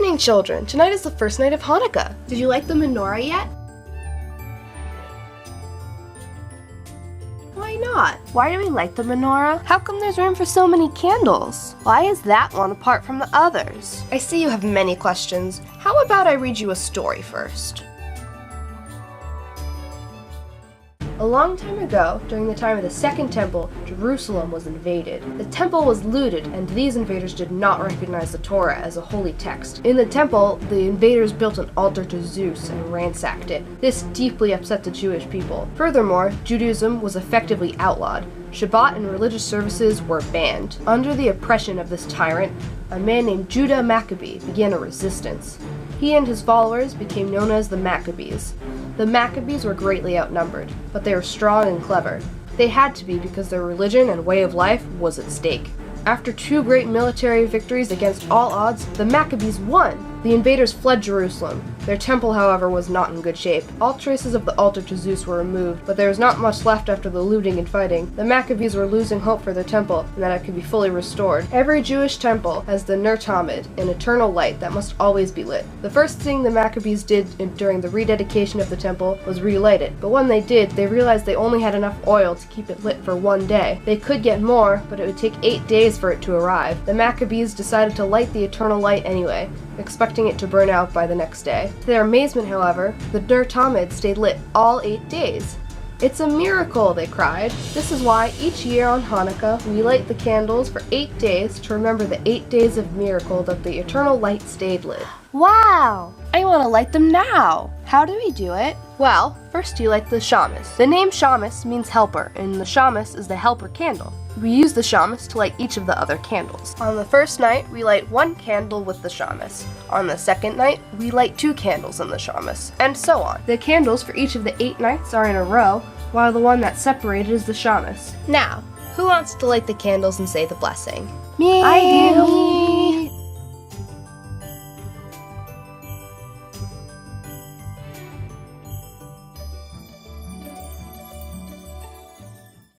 evening, children. Tonight is the first night of Hanukkah. Did you light the menorah yet? Why not? Why do we light the menorah? How come there's room for so many candles? Why is that one apart from the others? I see you have many questions. How about I read you a story first? A long time ago, during the time of the Second Temple, Jerusalem was invaded. The temple was looted, and these invaders did not recognize the Torah as a holy text. In the temple, the invaders built an altar to Zeus and ransacked it. This deeply upset the Jewish people. Furthermore, Judaism was effectively outlawed. Shabbat and religious services were banned. Under the oppression of this tyrant, a man named Judah Maccabee began a resistance. He and his followers became known as the Maccabees. The Maccabees were greatly outnumbered, but they were strong and clever. They had to be because their religion and way of life was at stake. After 2 great military victories against all odds, the Maccabees won. The invaders fled Jerusalem. Their temple, however, was not in good shape. All traces of the altar to Zeus were removed, but there was not much left after the looting and fighting. The Maccabees were losing hope for their temple and that it could be fully restored. Every Jewish temple has the Ner Tamid, an eternal light that must always be lit. The first thing the Maccabees did during the rededication of the temple was relight it, but when they did, they realized they only had enough oil to keep it lit for 1 day. They could get more, but it would take 8 days for it to arrive. The Maccabees decided to light the eternal light anyway, expecting it to burn out by the next day. To their amazement, however, the Ner Tamid stayed lit all 8 days. "It's a miracle," they cried. This is why each year on Hanukkah we light the candles for 8 days to remember the 8 days of miracle that the eternal light stayed lit. Wow! I want to light them now! How do we do it? Well, first you light the shamus. The name shamus means helper, and the shamus is the helper candle. We use the shamus to light each of the other candles. On the first night, we light 1 candle with the shamus. On the second night, we light 2 candles in the shamus, and so on. The candles for each of the 8 nights are in a row, while the one that's separated is the shamus. Now, who wants to light the candles and say the blessing? Me! I do!